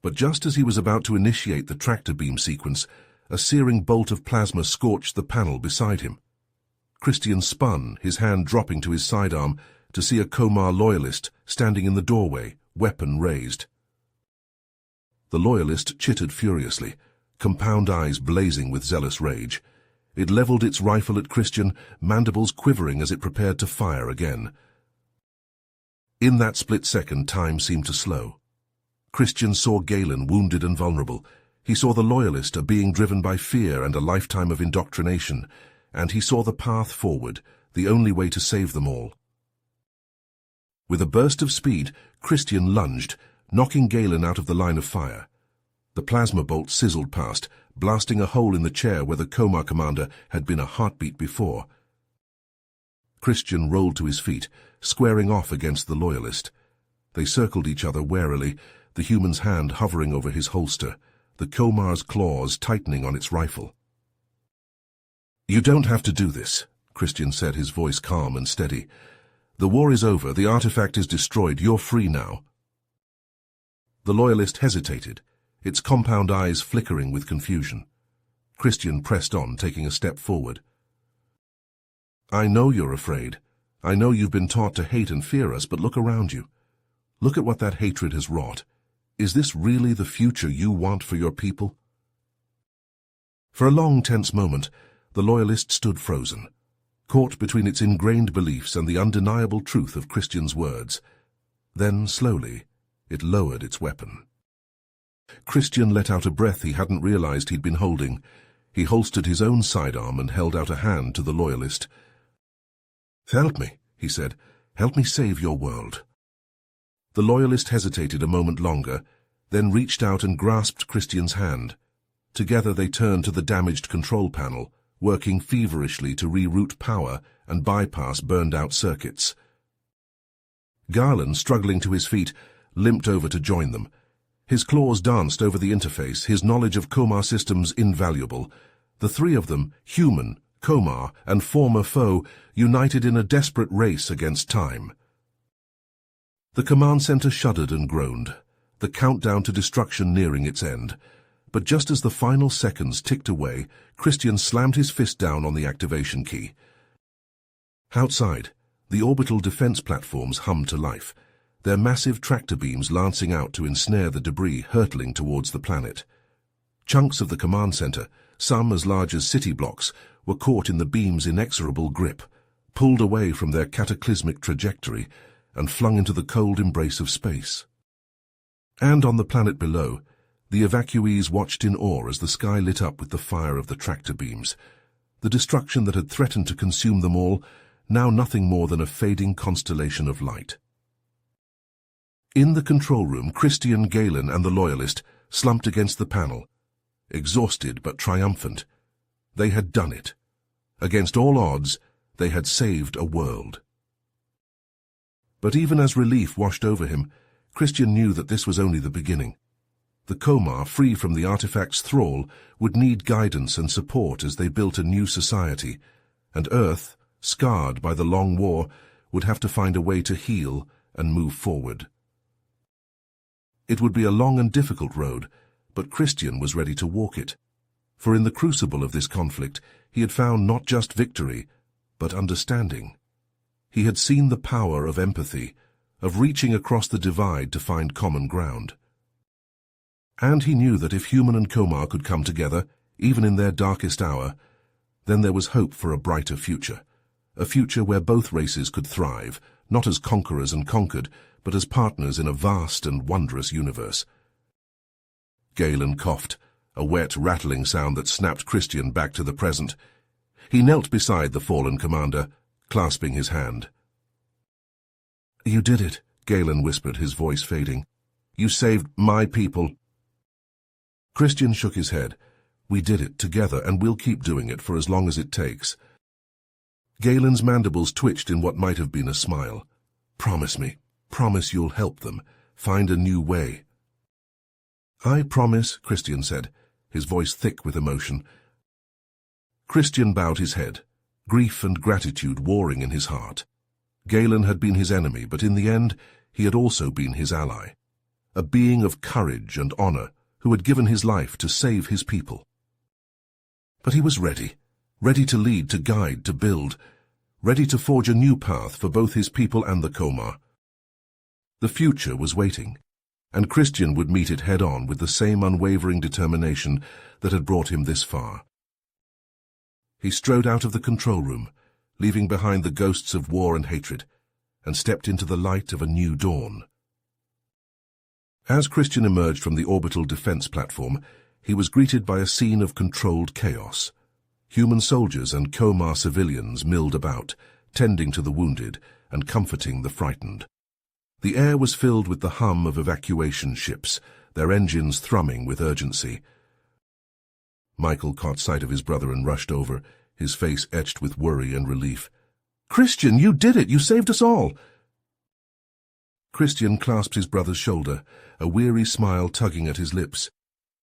But just as he was about to initiate the tractor beam sequence, a searing bolt of plasma scorched the panel beside him. Christian spun, his hand dropping to his sidearm, to see a Comar loyalist standing in the doorway, weapon raised. The loyalist chittered furiously, compound eyes blazing with zealous rage. It leveled its rifle at Christian, mandibles quivering as it prepared to fire again. In that split second, time seemed to slow. Christian saw Galen wounded and vulnerable. He saw the loyalist, a being driven by fear and a lifetime of indoctrination, and he saw the path forward, the only way to save them all. With a burst of speed, Christian lunged, knocking Galen out of the line of fire. The plasma bolt sizzled past, blasting a hole in the chair where the Comar commander had been a heartbeat before. Christian rolled to his feet, squaring off against the loyalist. They circled each other warily, the human's hand hovering over his holster, the Comar's claws tightening on its rifle. "You don't have to do this," Christian said, his voice calm and steady. "The war is over, the artifact is destroyed, you're free now." The loyalist hesitated, its compound eyes flickering with confusion. Christian pressed on, taking a step forward. "I know you're afraid. I know you've been taught to hate and fear us, but look around you. Look at what that hatred has wrought. Is this really the future you want for your people?" For a long, tense moment, the loyalist stood frozen, caught between its ingrained beliefs and the undeniable truth of Christian's words. Then, slowly, it lowered its weapon. Christian let out a breath he hadn't realized he'd been holding. He holstered his own sidearm and held out a hand to the loyalist. "Help me," he said. "Help me save your world." The loyalist hesitated a moment longer, then reached out and grasped Christian's hand. Together they turned to the damaged control panel, working feverishly to reroute power and bypass burned-out circuits. Garland, struggling to his feet, limped over to join them. His claws danced over the interface, his knowledge of Komar systems invaluable. The three of them, human, Komar, and former foe, united in a desperate race against time. The command center shuddered and groaned, the countdown to destruction nearing its end. But just as the final seconds ticked away, Christian slammed his fist down on the activation key. Outside, the orbital defense platforms hummed to life, their massive tractor beams lancing out to ensnare the debris hurtling towards the planet. Chunks of the command center, some as large as city blocks, were caught in the beam's inexorable grip, pulled away from their cataclysmic trajectory, and flung into the cold embrace of space. And on the planet below, the evacuees watched in awe as the sky lit up with the fire of the tractor beams. The destruction that had threatened to consume them all, now nothing more than a fading constellation of light. In the control room, Christian, Galen, and the loyalist slumped against the panel, exhausted but triumphant. They had done it. Against all odds, they had saved a world. But even as relief washed over him, Christian knew that this was only the beginning. The Komar, free from the artifact's thrall, would need guidance and support as they built a new society, and Earth, scarred by the long war, would have to find a way to heal and move forward. It would be a long and difficult road, but Christian was ready to walk it. For in the crucible of this conflict, he had found not just victory, but understanding. He had seen the power of empathy, of reaching across the divide to find common ground. And he knew that if human and Komar could come together, even in their darkest hour, then there was hope for a brighter future. A future where both races could thrive, not as conquerors and conquered, but as partners in a vast and wondrous universe. Galen coughed, a wet, rattling sound that snapped Christian back to the present. He knelt beside the fallen commander, clasping his hand. "You did it," Galen whispered, his voice fading. "You saved my people." Christian shook his head. "We did it together, and we'll keep doing it for as long as it takes." Galen's mandibles twitched in what might have been a smile. "Promise me. Promise you'll help them. Find a new way." "I promise," Christian said, his voice thick with emotion. Christian bowed his head, grief and gratitude warring in his heart. Galen had been his enemy, but in the end he had also been his ally. A being of courage and honor, who had given his life to save his people. But he was ready to lead, to guide, to build, ready to forge a new path for both his people and the Komar. The future was waiting, and Christian would meet it head-on with the same unwavering determination that had brought him this far. He strode out of the control room, leaving behind the ghosts of war and hatred, and stepped into the light of a new dawn. As Christian emerged from the orbital defense platform, he was greeted by a scene of controlled chaos. Human soldiers and Komar civilians milled about, tending to the wounded and comforting the frightened. The air was filled with the hum of evacuation ships, their engines thrumming with urgency. Michael caught sight of his brother and rushed over, his face etched with worry and relief. "Christian, you did it! You saved us all!" Christian clasped his brother's shoulder, a weary smile tugging at his lips.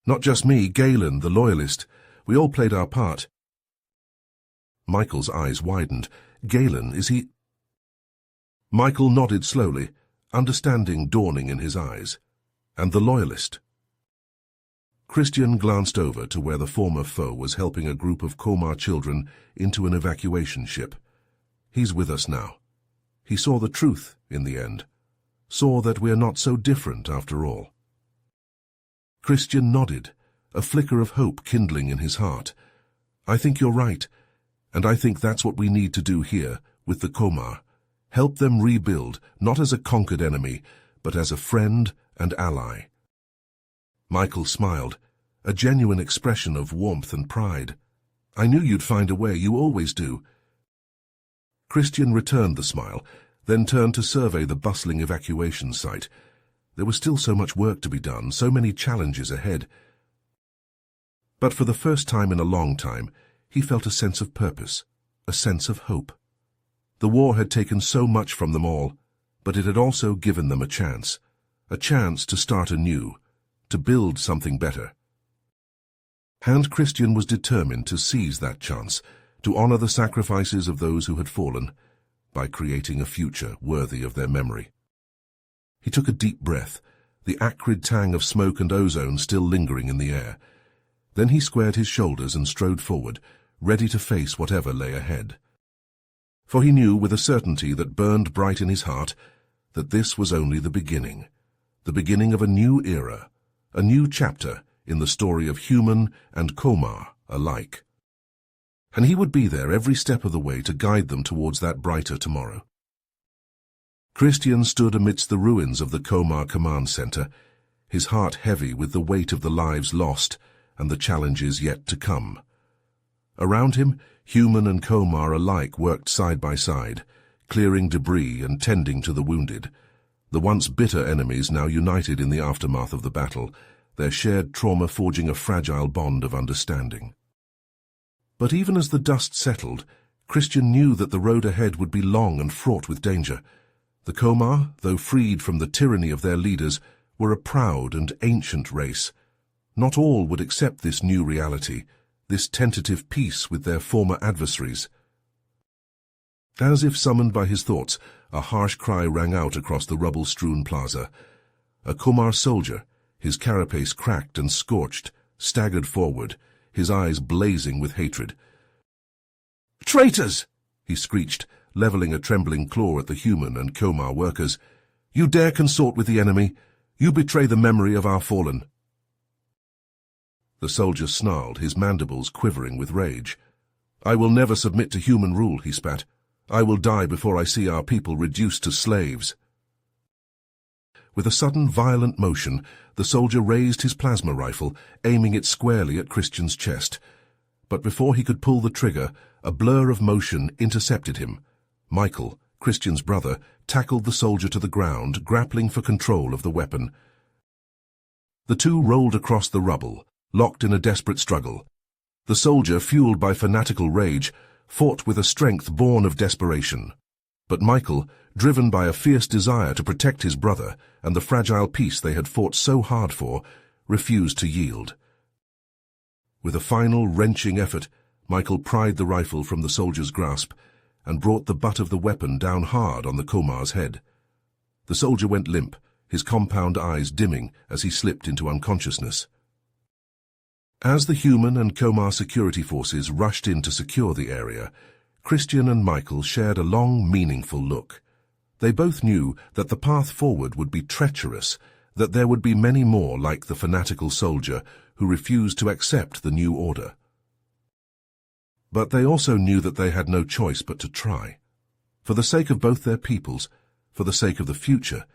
"Not just me, Galen, the loyalist. We all played our part." Michael's eyes widened. Galen, is he— Michael nodded slowly, understanding dawning in his eyes. And the loyalist? Christian glanced over to where the former foe was helping a group of Komar children into an evacuation ship. He's with us now. He saw the truth in the end. Saw that we're not so different after all. Christian nodded, a flicker of hope kindling in his heart. I think you're right, and I think that's what we need to do here with the Komar. Help them rebuild, not as a conquered enemy, but as a friend and ally. Michael smiled, a genuine expression of warmth and pride. I knew you'd find a way, you always do. Christian returned the smile, then turned to survey the bustling evacuation site. There was still so much work to be done, so many challenges ahead. But for the first time in a long time, he felt a sense of purpose, a sense of hope. The war had taken so much from them all, but it had also given them a chance to start anew, to build something better. And Christian was determined to seize that chance, to honor the sacrifices of those who had fallen, by creating a future worthy of their memory. He took a deep breath, the acrid tang of smoke and ozone still lingering in the air. Then he squared his shoulders and strode forward, ready to face whatever lay ahead. For he knew with a certainty that burned bright in his heart that this was only the beginning of a new era, a new chapter in the story of human and Komar alike. And he would be there every step of the way to guide them towards that brighter tomorrow. Christian stood amidst the ruins of the Komar Command Center, his heart heavy with the weight of the lives lost and the challenges yet to come. Around him, human and Komar alike worked side by side, clearing debris and tending to the wounded. The once bitter enemies now united in the aftermath of the battle, their shared trauma forging a fragile bond of understanding. But even as the dust settled, Christian knew that the road ahead would be long and fraught with danger. The Komar, though freed from the tyranny of their leaders, were a proud and ancient race. Not all would accept this new reality, this tentative peace with their former adversaries. As if summoned by his thoughts, a harsh cry rang out across the rubble-strewn plaza. A Komar soldier, his carapace cracked and scorched, staggered forward, his eyes blazing with hatred. "Traitors!" he screeched, leveling a trembling claw at the human and Komar workers. "You dare consort with the enemy? You betray the memory of our fallen." The soldier snarled, his mandibles quivering with rage. "I will never submit to human rule," he spat. "I will die before I see our people reduced to slaves." With a sudden violent motion, the soldier raised his plasma rifle, aiming it squarely at Christian's chest. But before he could pull the trigger, a blur of motion intercepted him. Michael, Christian's brother, tackled the soldier to the ground, grappling for control of the weapon. The two rolled across the rubble, locked in a desperate struggle. The soldier, fueled by fanatical rage, fought with a strength born of desperation. But Michael, driven by a fierce desire to protect his brother and the fragile peace they had fought so hard for, refused to yield. With a final wrenching effort, Michael pried the rifle from the soldier's grasp and brought the butt of the weapon down hard on the Komar's head. The soldier went limp, his compound eyes dimming as he slipped into unconsciousness. As the human and Komar security forces rushed in to secure the area, Christian and Michael shared a long, meaningful look. They both knew that the path forward would be treacherous, that there would be many more like the fanatical soldier who refused to accept the new order. But they also knew that they had no choice but to try. For the sake of both their peoples, for the sake of the future,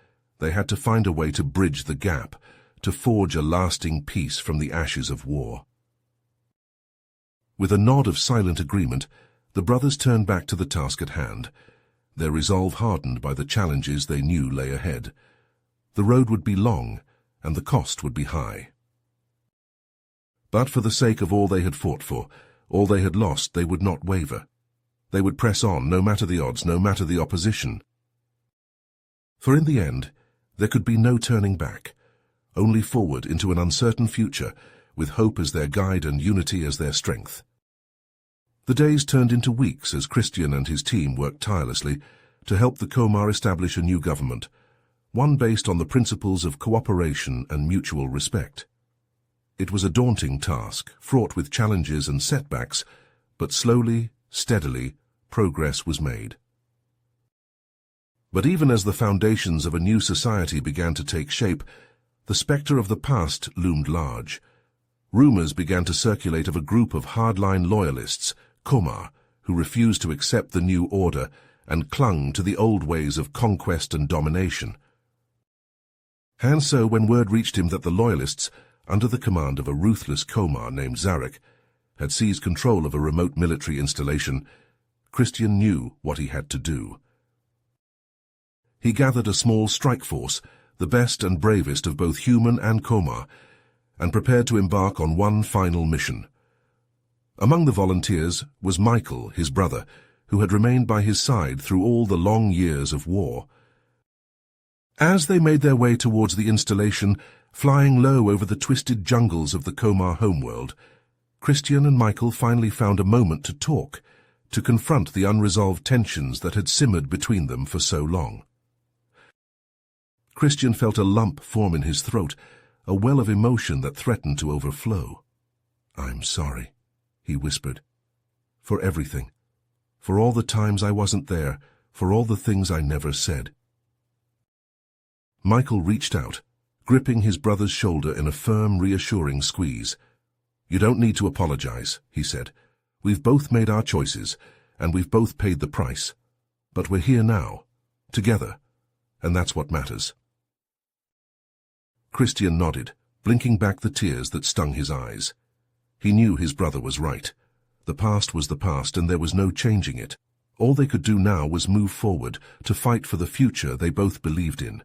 they had to find a way to bridge the gap, to forge a lasting peace from the ashes of war. With a nod of silent agreement, the brothers turned back to the task at hand, their resolve hardened by the challenges they knew lay ahead. The road would be long, and the cost would be high. But for the sake of all they had fought for, all they had lost, they would not waver. They would press on, no matter the odds, no matter the opposition. For in the end, there could be no turning back, only forward into an uncertain future, with hope as their guide and unity as their strength. The days turned into weeks as Christian and his team worked tirelessly to help the Komar establish a new government, one based on the principles of cooperation and mutual respect. It was a daunting task, fraught with challenges and setbacks, but slowly, steadily, progress was made. But even as the foundations of a new society began to take shape, the spectre of the past loomed large. Rumors began to circulate of a group of hardline loyalists, Komar, who refused to accept the new order and clung to the old ways of conquest and domination. And so, when word reached him that the loyalists, under the command of a ruthless Komar named Zarek, had seized control of a remote military installation, Christian knew what he had to do. He gathered a small strike force, the best and bravest of both human and Komar, and prepared to embark on one final mission. Among the volunteers was Michael, his brother, who had remained by his side through all the long years of war. As they made their way towards the installation, flying low over the twisted jungles of the Komar homeworld, Christian and Michael finally found a moment to talk, to confront the unresolved tensions that had simmered between them for so long. Christian felt a lump form in his throat, a well of emotion that threatened to overflow. "I'm sorry," he whispered, "for everything, for all the times I wasn't there, for all the things I never said." Michael reached out, gripping his brother's shoulder in a firm, reassuring squeeze. "You don't need to apologize," he said. "We've both made our choices, and we've both paid the price. But we're here now, together, and that's what matters." Christian nodded, blinking back the tears that stung his eyes. He knew his brother was right. The past was the past, and there was no changing it. All they could do now was move forward, to fight for the future they both believed in.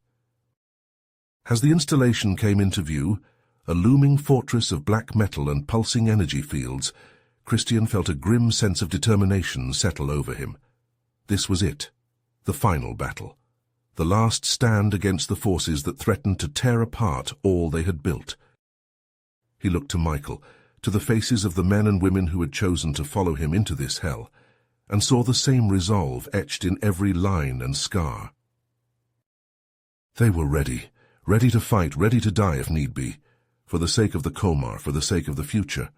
As the installation came into view, a looming fortress of black metal and pulsing energy fields, Christian felt a grim sense of determination settle over him. This was it, the final battle, the last stand against the forces that threatened to tear apart all they had built. He looked to Michael, to the faces of the men and women who had chosen to follow him into this hell, and saw the same resolve etched in every line and scar. They were ready to fight, ready to die if need be, for the sake of the Komar, for the sake of the future.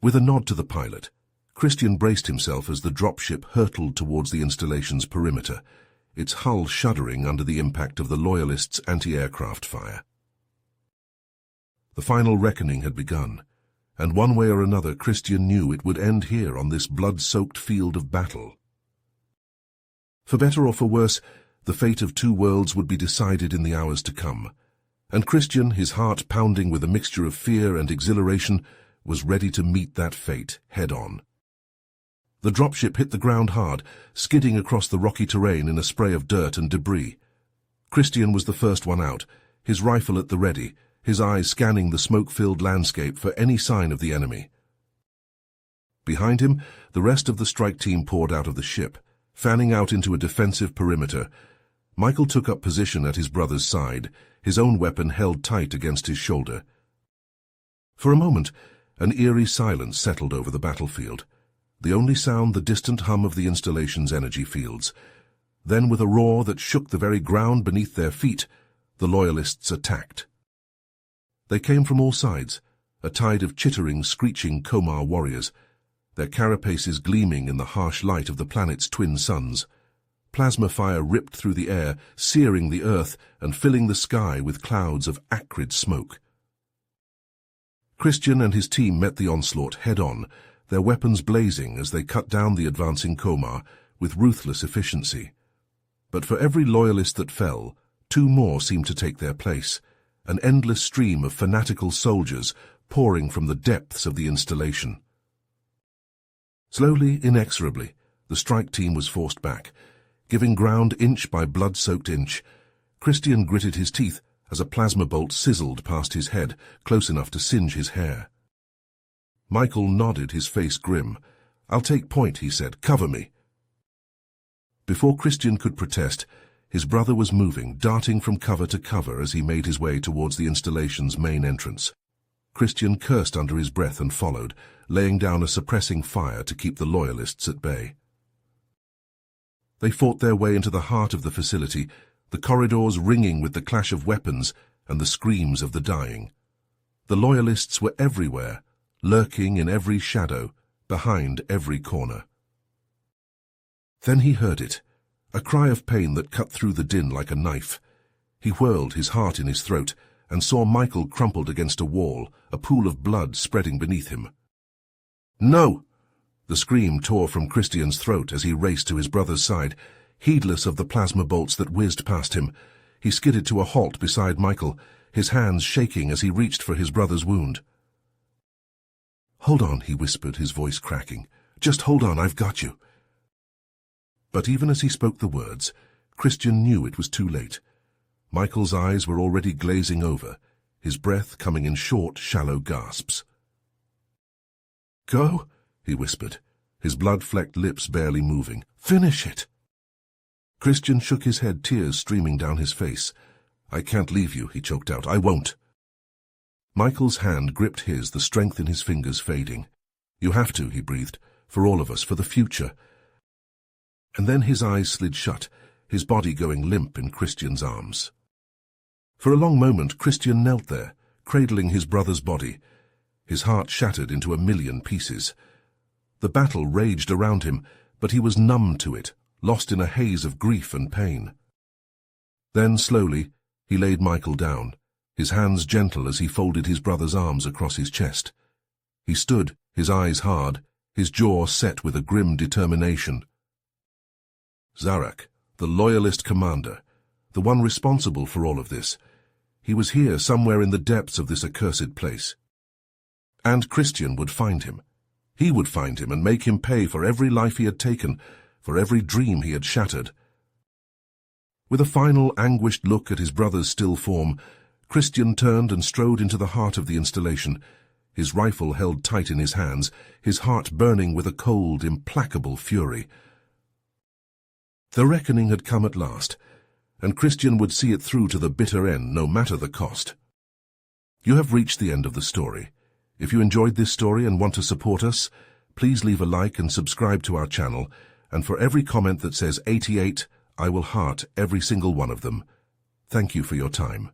With a nod to the pilot, Christian braced himself as the dropship hurtled towards the installation's perimeter, its hull shuddering under the impact of the Loyalists' anti-aircraft fire. The final reckoning had begun, and one way or another Christian knew it would end here on this blood-soaked field of battle. For better or for worse, the fate of two worlds would be decided in the hours to come, and Christian, his heart pounding with a mixture of fear and exhilaration, was ready to meet that fate head-on. The dropship hit the ground hard, skidding across the rocky terrain in a spray of dirt and debris. Christian was the first one out, his rifle at the ready, his eyes scanning the smoke-filled landscape for any sign of the enemy. Behind him, the rest of the strike team poured out of the ship, fanning out into a defensive perimeter. Michael took up position at his brother's side, his own weapon held tight against his shoulder. For a moment, an eerie silence settled over the battlefield, the only sound the distant hum of the installation's energy fields. Then, with a roar that shook the very ground beneath their feet, the Loyalists attacked. They came from all sides, a tide of chittering, screeching Komar warriors, their carapaces gleaming in the harsh light of the planet's twin suns. Plasma fire ripped through the air, searing the earth and filling the sky with clouds of acrid smoke. Christian and his team met the onslaught head-on, their weapons blazing as they cut down the advancing Komar with ruthless efficiency. But for every loyalist that fell, two more seemed to take their place, an endless stream of fanatical soldiers pouring from the depths of the installation. Slowly, inexorably, the strike team was forced back, giving ground inch by blood-soaked inch. Christian gritted his teeth as a plasma bolt sizzled past his head, close enough to singe his hair. Michael nodded, his face grim. "I'll take point," he said. "Cover me." Before Christian could protest, his brother was moving, darting from cover to cover as he made his way towards the installation's main entrance. Christian cursed under his breath and followed, laying down a suppressing fire to keep the Loyalists at bay. They fought their way into the heart of the facility, the corridors ringing with the clash of weapons and the screams of the dying. The Loyalists were everywhere, lurking in every shadow, behind every corner. Then he heard it, a cry of pain that cut through the din like a knife. He whirled, his heart in his throat, and saw Michael crumpled against a wall, a pool of blood spreading beneath him. "No!" The scream tore from Christian's throat as he raced to his brother's side. Heedless of the plasma bolts that whizzed past him, he skidded to a halt beside Michael, his hands shaking as he reached for his brother's wound. "Hold on," he whispered, his voice cracking. "Just hold on, I've got you." But even as he spoke the words, Christian knew it was too late. Michael's eyes were already glazing over, his breath coming in short, shallow gasps. "Go," he whispered, his blood-flecked lips barely moving. "Finish it." Christian shook his head, tears streaming down his face. "I can't leave you," he choked out. "I won't." Michael's hand gripped his, the strength in his fingers fading. "You have to," he breathed, "for all of us, for the future." And then his eyes slid shut, his body going limp in Christian's arms. For a long moment, Christian knelt there, cradling his brother's body, his heart shattered into a million pieces. The battle raged around him, but he was numb to it, lost in a haze of grief and pain. Then, slowly, he laid Michael down, his hands gentle as he folded his brother's arms across his chest. He stood, his eyes hard, his jaw set with a grim determination. Zarak, the Loyalist commander, the one responsible for all of this, he was here somewhere in the depths of this accursed place. And Christian would find him. He would find him and make him pay for every life he had taken, for every dream he had shattered. With a final anguished look at his brother's still form, Christian turned and strode into the heart of the installation, his rifle held tight in his hands, his heart burning with a cold, implacable fury. The reckoning had come at last, and Christian would see it through to the bitter end, no matter the cost. You have reached the end of the story. If you enjoyed this story and want to support us, please leave a like and subscribe to our channel, and for every comment that says 88, I will heart every single one of them. Thank you for your time.